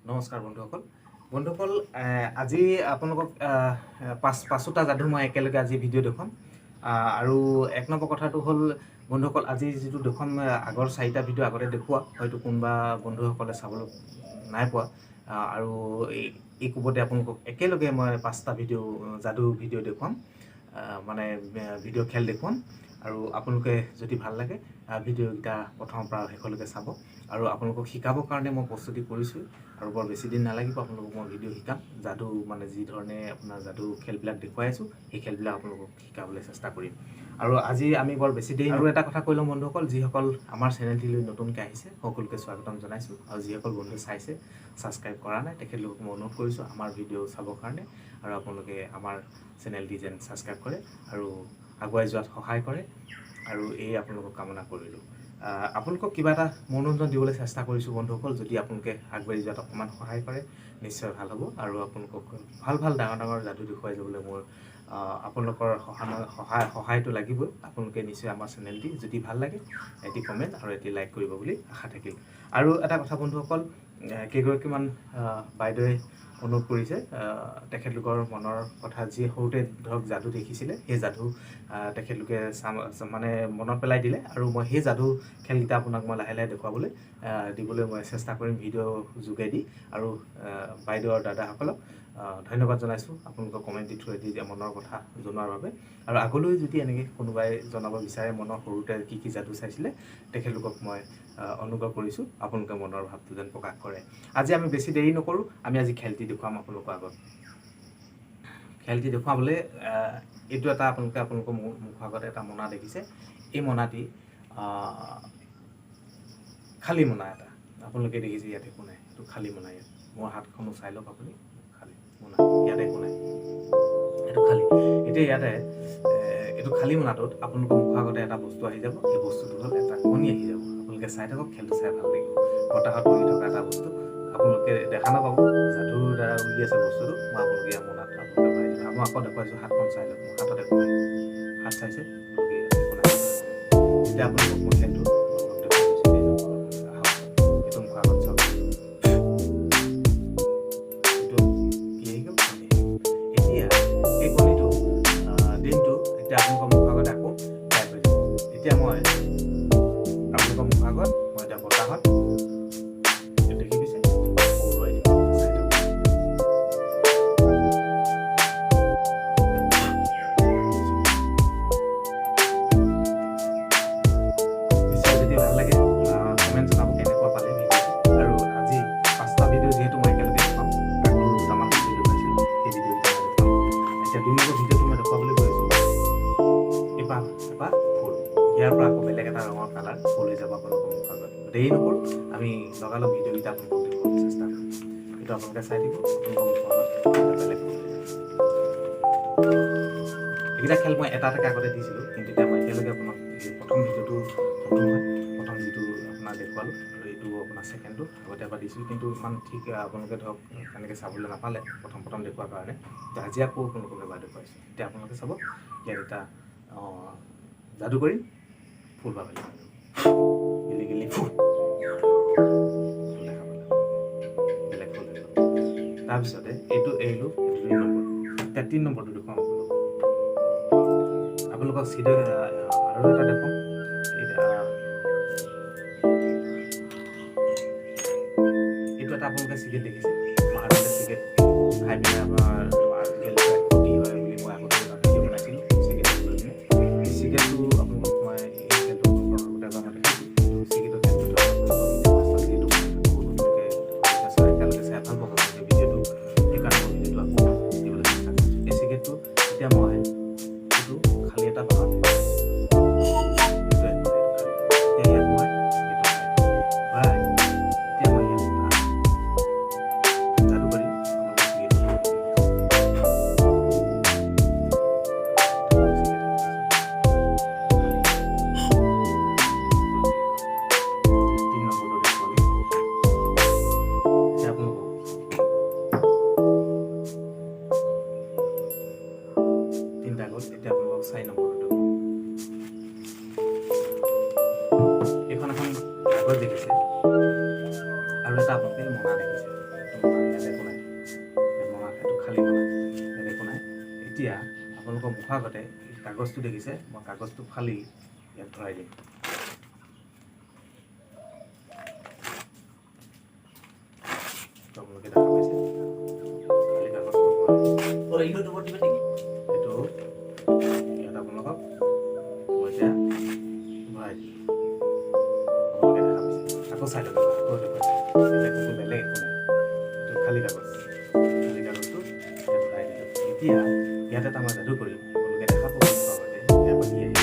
নমস্কাৰ বন্ধুসকল আজি আপোনালোকক পাঁচোটা যাদু মই একেলগে আজি ভিডিঅ' দেখুৱাম আৰু এক নম্বৰ কথাটো হ'ল বন্ধুসকল আজি যিটো দেখুৱাম আগৰ 4টা ভিডিঅ' আগতে দেখুওৱা হয়তো কোনোবা বন্ধুসকলে চাবলৈ নাই পোৱা আৰু এই কোবতে আপোনালোকক একেলগে মই 5টা ভিডিঅ' যাদু ভিডিঅ' দেখুৱাম মানে ভিডিঅ' খেল দেখুৱাম আৰু আপোনালোকে যদি ভাল লাগে ভিডিঅ'কেইটা প্ৰথমৰ পৰা শেষলৈকে চাব আৰু আপোনালোকক শিকাবৰ কাৰণে মই প্ৰস্তুতি কৰিছোঁ আৰু বৰ বেছি দিন নালাগিব আপোনালোকক মই ভিডিঅ' শিকাম যাদু মানে যি ধৰণে আপোনাৰ যাদু খেলবিলাক দেখুৱাই আছোঁ সেই খেলবিলাক আপোনালোকক শিকাবলৈ চেষ্টা কৰিম আৰু আজি আমি বৰ বেছি দেৰি আৰু এটা কথা কৈ লওঁ বন্ধুসকল যিসকল আমাৰ চেনেলটিলৈ নতুনকৈ আহিছে সকলোকে স্বাগতম জনাইছোঁ আৰু যিসকল বন্ধুৱে চাইছে ছাবস্ক্ৰাইব কৰা নাই তেখেতলোকক মই অনুৰোধ কৰিছোঁ আমাৰ ভিডিঅ' চাবৰ কাৰণে আৰু আপোনালোকে আমাৰ চেনেলটি যেন ছাবস্ক্ৰাইব কৰে আৰু আগুৱাই যোৱাত সহায় কৰে আৰু এই আপোনালোকক কামনা কৰিলোঁ আপোনালোকক কিবা এটা মনোৰঞ্জন দিবলৈ চেষ্টা কৰিছোঁ বন্ধুসকল যদি আপোনালোকে আগবাঢ়ি যোৱাত অকণমান সহায় কৰে নিশ্চয় ভাল হ'ব আৰু আপোনালোকক ভাল ডাঙৰ যাদু দেখুৱাই যাবলৈ মোৰ আপোনালোকৰ সহায়টো লাগিবই আপোনালোকে নিশ্চয় আমাৰ চেনেলটি যদি ভাল লাগে এটি কমেণ্ট আৰু এটি লাইক কৰিব বুলি আশা থাকিল আৰু এটা কথা বন্ধুসকল কেইগৰাকীমান বাইদেৱে অনুৰোধ কৰিছে তেখেতলোকৰ মনৰ কথা যি সৰুতে ধৰক যাদু দেখিছিলে সেই যাদু তেখেতলোকে মানে মনত পেলাই দিলে আৰু মই সেই যাদু খেলকেইটা আপোনাক মই লাহে লাহে দেখুৱাবলৈ দিবলৈ মই চেষ্টা কৰিম ভিডিঅ' যোগেদি আৰু বাইদেউ আৰু দাদাসকলক ধন্যবাদ জনাইছোঁ আপোনালোকৰ কমেণ্টৰ থ্ৰুৱেদি মনৰ কথা জনোৱাৰ বাবে আৰু আগলৈ যদি এনেকৈ কোনোবাই জনাব বিচাৰে মনৰ সৰুতে কি যাদু চাইছিলে তেখেতলোকক মই অনুগ্ৰহ কৰিছোঁ আপোনালোকে মনৰ ভাৱটো যেন প্ৰকাশ কৰে আজি আমি বেছি দেৰি নকৰোঁ আমি আজি খেলটি দেখুৱাম আপোনালোকৰ আগত খেলটি দেখুৱাবলৈ এইটো এটা আপোনালোকৰ মুখৰ আগত এটা মোনা দেখিছে এই মোনাটি খালী মোনা এটা আপোনালোকে দেখিছে ইয়াত একো নাই এইটো খালী মোনা ইয়াত মোৰ হাতখনো চাই লওক আপুনি খালী মোনা ইয়াত একো নাই এইটো খালী এতিয়া ইয়াতে এইটো খালী মোনাটোত আপোনালোকৰ মুখৰ আগতে এটা বস্তু আহি যাব এই বস্তুটো হ'ল এটা কণী আহি যাব আপোনালোকে চাই থাকক খেলটো চাই ভাল লাগিব বতাহত উৰি থকা এটা বস্তু আপোনালোকে দেখা নাপাব যাদুৰ দ্বাৰা উৰি আছে বস্তুটো মই আপোনালোকে ইয়াৰ মোনাত আপোনালোকে পাই যাম মই আকৌ দেখুৱাইছোঁ হাতখন চাই লওক মোৰ হাতত একো নাই হাত চাইছে একো নাই এতিয়া আপোনালোকক মই খেলটো এতিয়া মই আপোনালোকৰ মুখৰ আগত মই এতিয়া বতাহত দেখি পিছে উৰুৱাই দিম নিশ্চয় যদি ভাল লাগে কমেণ্ট জনাব কেনেকুৱা পালে ভিডিঅ'টো আৰু আজি 5টা ভিডিঅ' যিহেতু মই একেলগে দেখুৱাম আৰু দুটামান ভিডিঅ' পাইছিলোঁ সেই ভিডিঅ'কেইটা মই দেখুৱাম এতিয়া 2 নম্বৰ ভিডিঅ'টো মই দেখুৱাবলৈ গৈ আছোঁ এপাহ ফুল ইয়াৰ পৰা আকৌ বেলেগ এটা ৰঙৰ কালাৰ ফুল হৈ যাব আপোনালোকৰ মুখৰ আগত দেৰি নকৰোঁ আমি লগালগ ভিডিঅ'কেইটা আপোনালোকক দেখুৱাবলৈ চেষ্টা কৰিম এইটো আপোনালোকে চাই দিব আপোনালোকৰ মুখৰ আগত বেলেগ ফুল হৈ যাব এইকেইটা খেল মই এটা আগতে দিছিলোঁ কিন্তু এতিয়া মই একেলগে আপোনাক প্ৰথম ভিডিঅ'টো প্ৰথম যিটো আপোনাক দেখুৱালোঁ আৰু এইটো আপোনাৰ ছেকেণ্ডটো আগতে এবাৰ দিছিলোঁ কিন্তু ইমান ঠিক আপোনালোকে ধৰক তেনেকৈ চাবলৈ নাপালে প্ৰথম দেখুৱাৰ কাৰণে এতিয়া আজি আকৌ আপোনালোকক এবাৰ দেখুৱাইছোঁ এতিয়া আপোনালোকে চাব ইয়াত এটা যাদু কৰি ফুল পাব গিলি ফুল দেখা পালে বেলেগ ফুল হৈ গ'ল তাৰপিছতে এইটো এৰিলোঁ 2 নম্বৰ এতিয়া 3 নম্বৰটো দেখুৱাম আপোনালোকক চিধা আৰু এটা দেখুৱাম এইটো এটা আপোনালোকে চিগেট দেখিছে মাহঁতে চিগেট খাই পিনে আপোনাৰ ক্ষতি হয় বুলি মই আগতে ভিডিঅ' বনাইছিলোঁ চিগেটত লৈ পিনে চিগেটটো আপোনালোকক মই এই খেলটো আগতে এবাৰ মই দেখিছোঁ চিগেটৰ খেলটো একেলগে চাই ভাল পাব ভিডিঅ'টো সেইকাৰণে মই ভিডিঅ'টো আকৌ দিবলৈ চেষ্টা কৰিছোঁ এই চিগেটটো এতিয়া মই এইটো খালী এটা পাওঁ আপোনালোকে মনা দেখিছে, ইয়াত একো নাই, মনা এইটো খালী মনা, ইয়াত একো নাই। এতিয়া আপোনালোকৰ মুখৰ আগতে কাগজটো দেখিছে, মই কাগজটো ফালি ইয়াত ভৰাই দিম। আপোনালোকে দেখা পাইছে খালী কাগজটো ভৰাই এইটো ইয়াত আপোনালোকক মই এতিয়া ভৰাই দিম। আপোনালোকে দেখা পাইছে, আকৌ চাই ল'ব, আকৌ দেখুৱাইছে, একো বেলেগ একো নাই, এইটো খালী কাগজটো ইয়াত ভৰাই দিলোঁ। এতিয়া ইয়াত এটা মই যাদু কৰিম, আপোনালোকে দেখা পাব মুখৰ আগতে, ইয়াৰ পৰা কি আহিব।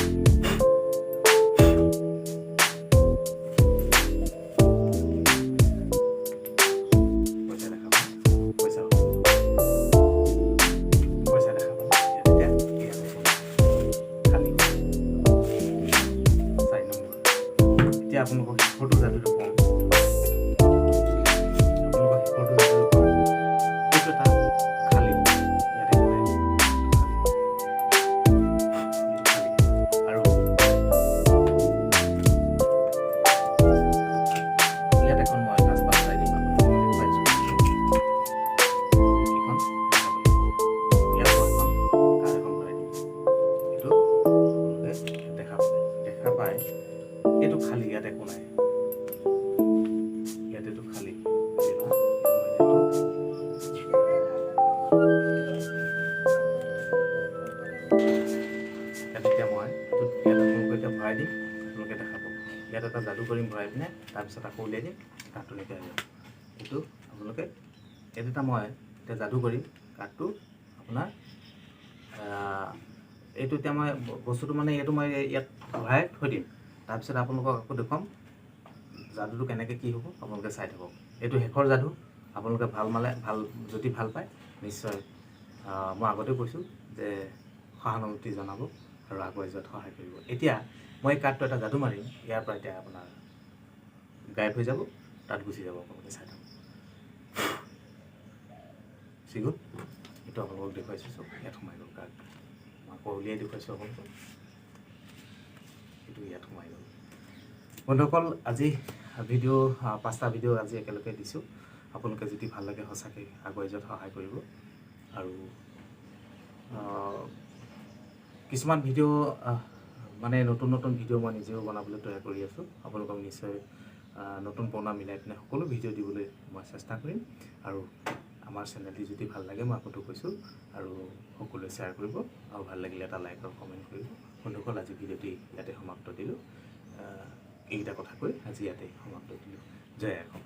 এতিয়া আপোনালোকক শেষৰটো যাদুটো কওঁ, এইটো এটা খালী, ইয়াত একো নাই, আৰু ইয়াত এখন মই কাগজ চাই দিম, পাইছোঁ এইখন, ইয়াত মই এখন কাৰ্ড এখন ভৰাই দিম। এইটো দেখা পায়, এইটো খালী, ইয়াত একো নাই, ইয়াত এইটো খালী। এতিয়া মই ইয়াত আপোনালোকে এতিয়া ভৰাই দিম, আপোনালোকে দেখা পাব। ইয়াত এটা যাদু কৰিম ভৰাই পিনে, তাৰপিছত আকৌ উলিয়াই দিম, কাৰ্ডটো এনেকৈ আহিব। এইটো আপোনালোকে ইয়াত এটা মই এতিয়া যাদু কৰিম, কাৰ্ডটো আপোনাৰ এইটো এতিয়া মই বস্তুটো মানে এইটো মই ইয়াত ভৰাই থৈ দিম, তাৰপিছত আপোনালোকক আকৌ দেখুৱাম যাদুটো কেনেকৈ কি হ'ব, আপোনালোকে চাই থাকক। এইটো শেষৰ যাদু, আপোনালোকে যদি ভাল পায় নিশ্চয় মই আগতে কৈছোঁ যে সহানুভূতি জনাব আৰু আগুৱাই যোৱাত সহায় কৰিব। এতিয়া মই এই কাৰ্ডটো এটা যাদু মাৰিম, ইয়াৰ পৰা এতিয়া আপোনাৰ গায়ব হৈ যাব, তাত গুচি যাব, আপোনালোকে চাই থাকক। চিগুল, এইটো আপোনালোকক দেখুৱাইছোঁ, চব ইয়াত সোমাই গ'ল কাৰ্ড, মই আকৌ উলিয়াই দেখুৱাইছোঁ আপোনালোকক, এইটো ইয়াত সোমাই গ'ল। বন্ধুসকল, আজি ভিডিঅ' 5টা ভিডিঅ' আজি একেলগে দিছোঁ। আপোনালোকে যদি ভাল লাগে সঁচাকৈ আগুৱাই যোৱাত সহায় কৰিব। আৰু কিছুমান ভিডিঅ' মানে নতুন ভিডিঅ' মই নিজেও বনাবলৈ তৈয়াৰ কৰি আছোঁ। আপোনালোকক নিশ্চয় নতুন পুৰণা মিলাই পিনে সকলো ভিডিঅ' দিবলৈ মই চেষ্টা কৰিম। আৰু আমাৰ চেনেলটি যদি ভাল লাগে মই আপোনালোকক কৈছোঁ, আৰু সকলোৱে শ্বেয়াৰ কৰিব, আৰু ভাল লাগিলে এটা লাইক আৰু কমেণ্ট কৰিব। বন্ধুসকল, আজি ভিডিঅ'টি ইয়াতে সমাপ্ত দিলোঁ। এইকেইটা কথা কৈ আজি ইয়াতে সমাপ্ত দিলোঁ। জয় অসম।